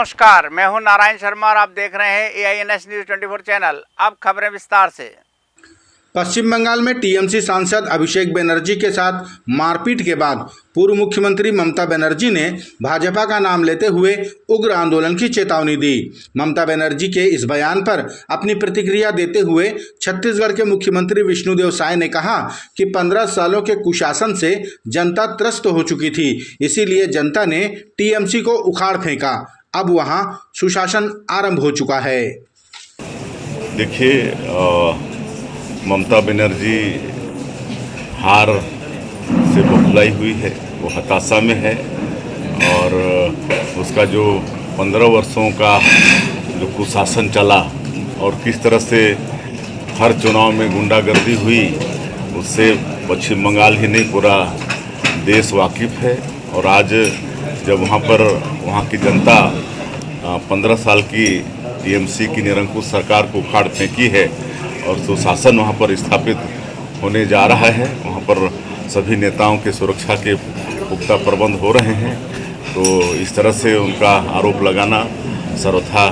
नमस्कार, मैं हूं नारायण शर्मा और आप देख रहे हैं AINS न्यूज़ 24 चैनल। अब खबरें विस्तार से। पश्चिम बंगाल में टीएमसी सांसद अभिषेक बनर्जी के साथ मारपीट के बाद पूर्व मुख्यमंत्री ममता बनर्जी ने भाजपा का नाम लेते हुए उग्र आंदोलन की चेतावनी दी। ममता बनर्जी के इस बयान पर अपनी प्रतिक्रिया देते हुए छत्तीसगढ़ के मुख्यमंत्री विष्णुदेव साय ने कहा कि 15 सालों के कुशासन से जनता त्रस्त हो चुकी थी, इसीलिए जनता ने टीएमसी को उखाड़ फेंका। अब वहां सुशासन आरंभ हो चुका है। देखिए, ममता बनर्जी हार से बौखलाई हुई है, वो हताशा में है और उसका जो 15 वर्षों का जो कुशासन चला और किस तरह से हर चुनाव में गुंडागर्दी हुई, उससे पश्चिम बंगाल ही नहीं पूरा देश वाकिफ़ है। और आज जब वहाँ की जनता 15 साल की टीएमसी की निरंकुश सरकार को उखाड़ फेंकी है और सुशासन वहाँ पर स्थापित होने जा रहा है, वहाँ पर सभी नेताओं के सुरक्षा के पुख्ता प्रबंध हो रहे हैं, तो इस तरह से उनका आरोप लगाना सर्वथा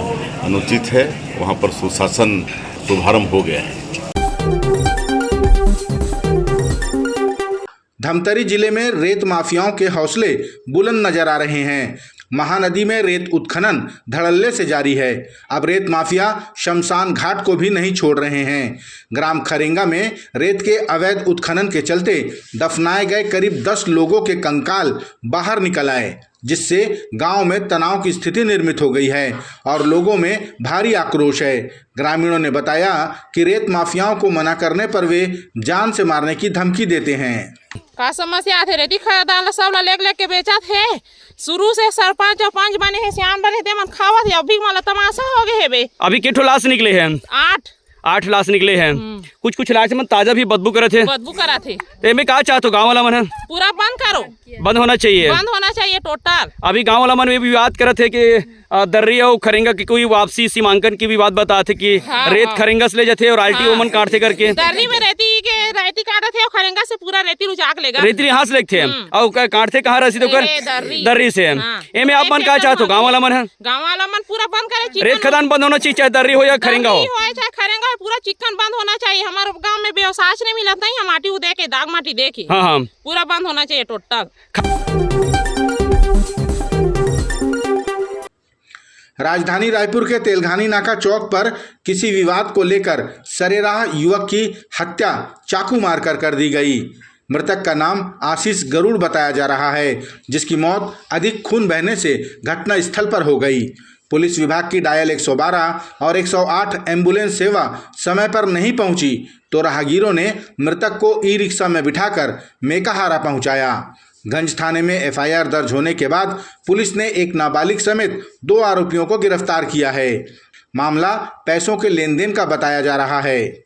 अनुचित है। वहाँ पर सुशासन शुभारंभ हो गया है। धमतरी जिले में रेत माफियाओं के हौसले बुलंद नजर आ रहे हैं। महानदी में रेत उत्खनन धड़ल्ले से जारी है। अब रेत माफिया शमशान घाट को भी नहीं छोड़ रहे हैं। ग्राम खरेंगा में रेत के अवैध उत्खनन के चलते दफनाए गए करीब 10 लोगों के कंकाल बाहर निकल आए, जिससे गांव में तनाव की स्थिति निर्मित हो गई है और लोगों में भारी आक्रोश है। ग्रामीणों ने बताया कि रेत माफियाओं को मना करने पर वे जान से मारने की धमकी देते हैं। का समस्या थे, रेती खरीदार सब लेक के बेचा थे। शुरू से सरपंच और पंच बने हैं, सियान बने थे, मन खावा थे। अभी माला तमाशा हो गए है बे। अभी किठो लाश निकले हैं? 8 लाश निकले हैं। कुछ लाश में ताजा भी बदबू करे थे। एमे का चाहते गाँव वाला मन पूरा बंद करो, बंद होना चाहिए टोटल। अभी गाँव वाला मन में भी विवाद करे थे कि दर्री और खरेंगा की कोई वापसी सीमांकन की विवाद बताते कि रेत खरेंगा से ले जाते और आरटी ओमन काटते करके दर्री में रेती काटे थे और खरेंगा से पूरा रेती रुचाक लेगा। रेती यहाँ से लेते हैं और काटते कहाँ रसी तो कर दर्री से। एमे आप मन का चाहते गाँव वाला मन पूरा बंद करे। रेत खदान बंद होना चाहिए, चाहे दर्री हो या खरेंगा हो, चाहे खरेंगा हो, पूरा चिकन बंद होना चाहिए। हमारे गाँव में व्यवसाय नहीं मिलता है, माटी उदे के दाग माटी देखी। हाँ, पूरा बंद होना चाहिए टोटल। राजधानी रायपुर के तेलघानी नाका चौक पर किसी विवाद को लेकर सरेराह युवक की हत्या चाकू मारकर कर दी गई। मृतक का नाम आशीष गरुड़ बताया जा रहा है, जिसकी मौत अधिक खून बहने से घटना स्थल पर हो गई। पुलिस विभाग की डायल 112 और 108 एम्बुलेंस सेवा समय पर नहीं पहुंची तो राहगीरों ने मृतक को ई रिक्शा में बिठाकर मेकाहारा पहुंचाया। गंज थाने में FIR दर्ज होने के बाद पुलिस ने एक नाबालिग समेत 2 आरोपियों को गिरफ्तार किया है। मामला पैसों के लेन देन का बताया जा रहा है।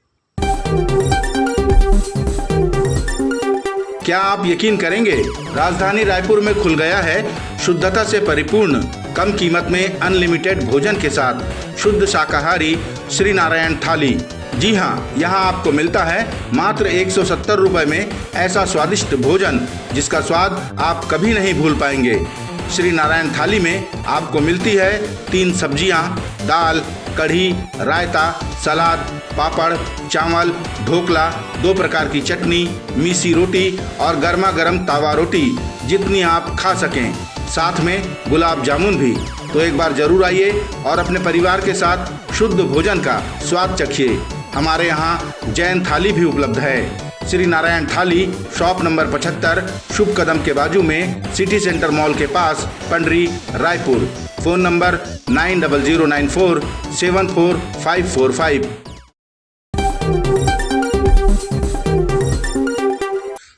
क्या आप यकीन करेंगे, राजधानी रायपुर में खुल गया है शुद्धता से परिपूर्ण, कम कीमत में अनलिमिटेड भोजन के साथ शुद्ध शाकाहारी श्री नारायण थाली। जी हाँ, यहाँ आपको मिलता है मात्र 170 रुपये में ऐसा स्वादिष्ट भोजन जिसका स्वाद आप कभी नहीं भूल पाएंगे। श्री नारायण थाली में आपको मिलती है 3 सब्जियाँ, दाल, कढ़ी, रायता, सलाद, पापड़, चावल, ढोकला, 2 प्रकार की चटनी, मीसी रोटी और गर्मा गर्म तावा रोटी, जितनी आप खा सकें, साथ में गुलाब जामुन भी। तो एक बार जरूर आइए और अपने परिवार के साथ शुद्ध भोजन का स्वाद चखिए। हमारे यहाँ जैन थाली भी उपलब्ध है। श्री नारायण थाली शॉप नंबर 75 शुभ कदम के बाजू में सिटी सेंटर मॉल के पास, पंडरी, रायपुर। Phone number 9009474545।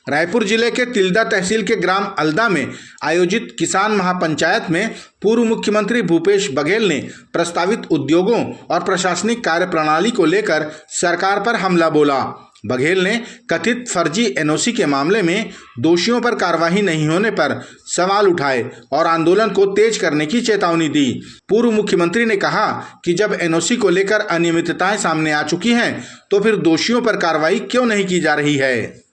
रायपुर जिले के तिल्दा तहसील के ग्राम अल्दा में आयोजित किसान महापंचायत में पूर्व मुख्यमंत्री भूपेश बघेल ने प्रस्तावित उद्योगों और प्रशासनिक कार्यप्रणाली को लेकर सरकार पर हमला बोला। बघेल ने कथित फर्जी NOC के मामले में दोषियों पर कार्रवाई नहीं होने पर सवाल उठाए और आंदोलन को तेज करने की चेतावनी दी। पूर्व मुख्यमंत्री ने कहा कि जब NOC को लेकर अनियमितताएं सामने आ चुकी हैं तो फिर दोषियों पर कार्रवाई क्यों नहीं की जा रही है।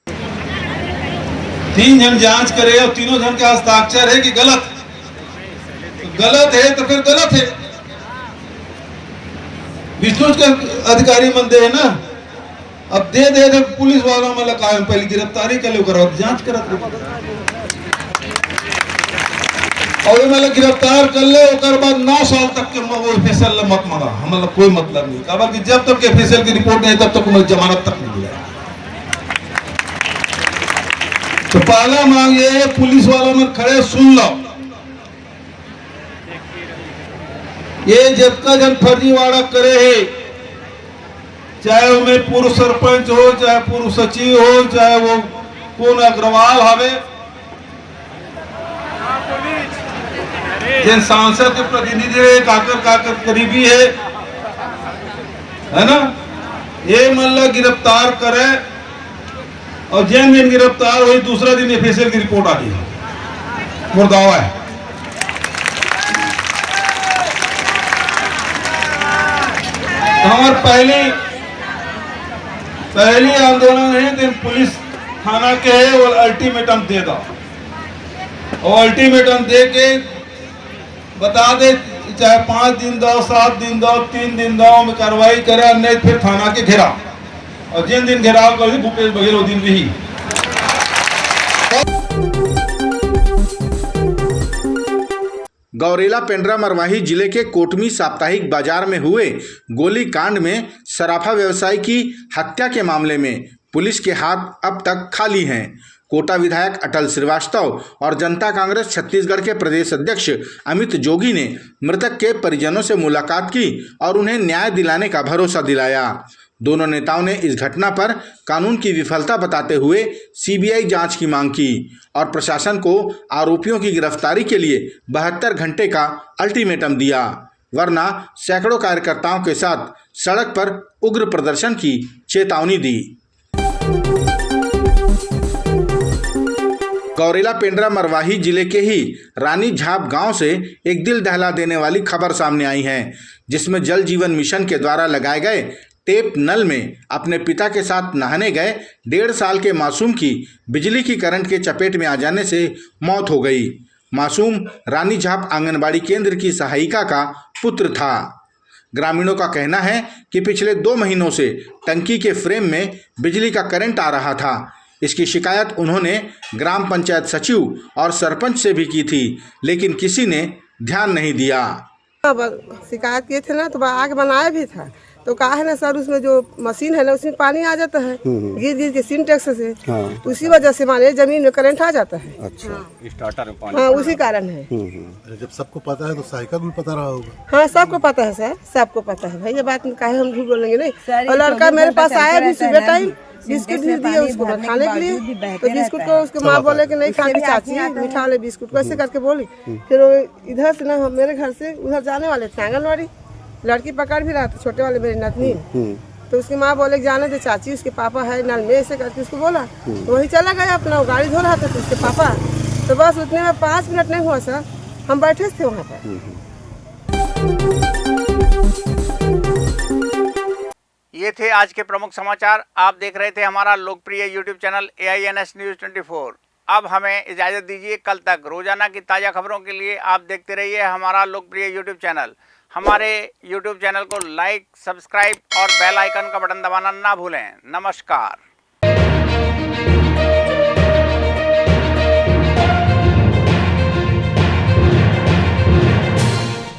3 जन जांच करे और तीनों जन का हस्ताक्षर है कि गलत, तो गलत है तो फिर गलत है। विष्णु के अधिकारी मंदे है ना, अब दे तो पुलिस वालों में लगा पहले गिरफ्तारी कर लो, करो जांच करत और मतलब गिरफ्तार कर ले, और बाद 9 साल तक के वो एफएसएल मत मांगा, हमारा कोई मतलब नहीं। कहा कि जब तक एफएसएल की रिपोर्ट नहीं तब तक मुझे जमानत तक नहीं मिलेगा। तो पहला मांग ये है, पुलिस वालों में खड़े सुन लो, ये जब का जन फर्जीवाड़ा करे है, चाहे वो पूर्व सरपंच हो, चाहे पूर्व सचिव हो, चाहे वो कौन अग्रवाल हवे, जिन सांसद के प्रतिनिधि काकर करीबी है ना, ये मतलब गिरफ्तार करे और जिन दिन गिरफ्तार हुई दूसरा दिन एफएसएल की रिपोर्ट आ गई, मुर्दावा है। हमारे पहली आंदोलन है दिन पुलिस थाना के है, वो अल्टीमेटम दे दो, और अल्टीमेटम दे के बता दे, चाहे 5 दिन दो, 7 दिन दो, 3 दिन दो में कार्रवाई करे, नहीं फिर थाना के घेराव, और जिन दिन घेराव कर भूपेश बघेल वो दिन भी। गौरेला पेंड्रा मरवाही जिले के कोटमी साप्ताहिक बाजार में हुए गोलीकांड में सराफा व्यवसायी की हत्या के मामले में पुलिस के हाथ अब तक खाली हैं। कोटा विधायक अटल श्रीवास्तव और जनता कांग्रेस छत्तीसगढ़ के प्रदेश अध्यक्ष अमित जोगी ने मृतक के परिजनों से मुलाकात की और उन्हें न्याय दिलाने का भरोसा दिलाया। दोनों नेताओं ने इस घटना पर कानून की विफलता बताते हुए सीबीआई जांच की मांग की और प्रशासन को आरोपियों की गिरफ्तारी के लिए 72 घंटे का अल्टीमेटम दिया, वरना सैकड़ों कार्यकर्ताओं के साथ सड़क पर उग्र प्रदर्शन की चेतावनी दी। गौरेला पेंड्रा मरवाही जिले के ही रानी झाप गांव से एक दिल दहला देने वाली खबर सामने आई है, जिसमें जल जीवन मिशन के द्वारा लगाए गए टेप नल में अपने पिता के साथ नहाने गए 1.5 साल के मासूम की बिजली की करंट के चपेट में आ जाने से मौत हो गई। मासूम रानी झाप आंगनबाड़ी केंद्र की सहायिका का पुत्र था। ग्रामीणों का कहना है कि पिछले 2 महीनों से टंकी के फ्रेम में बिजली का करंट आ रहा था। इसकी शिकायत उन्होंने ग्राम पंचायत सचिव और सरपंच से भी की थी, लेकिन किसी ने ध्यान नहीं दिया। शिकायत किए थे ना, तो आग बनाया भी था, तो कहा है ना सर, उसमें जो मशीन है ना उसमें पानी आ जाता है गिर के सिंटेक्स से, उसी वजह से माने जमीन में करंट आ जाता है। अच्छा, स्टार्टर में पानी, हाँ उसी कारण है। जब सबको पता है तो सहायिका को भी पता रहा होगा। हाँ सबको पता है सर, सबको पता है भाई, ये बात काहे हम झूठ बोलेंगे नहीं। और लड़का मेरे पास आया भी सुबह टाइम, बिस्कुट भी दिया उसको खाने के लिए, तो बिस्कुट को उसके माँ बोले कि नहीं खाती चाची, मीठा वाले बिस्कुट को ऐसे करके बोली। फिर वो इधर से ना मेरे घर से उधर जाने वाले थे आंगनबाड़ी, लड़की पकड़ भी रहा था छोटे वाले मेरी नतनी, तो उसकी माँ बोले जाने दे चाची, उसके पापा है नल में, ऐसे करके उसको बोला। तो वही चला गया अपना, गाड़ी धो रहा था तो उसके पापा, तो बस उतने में 5 मिनट नहीं हुआ सर, हम बैठे थे वहाँ पर। ये थे आज के प्रमुख समाचार। आप देख रहे थे हमारा लोकप्रिय यूट्यूब चैनल AINS News 24। अब हमें इजाज़त दीजिए, कल तक रोजाना की ताज़ा खबरों के लिए आप देखते रहिए हमारा लोकप्रिय यूट्यूब चैनल। हमारे यूट्यूब चैनल को लाइक, सब्सक्राइब और बेल आइकन का बटन दबाना ना भूलें। नमस्कार।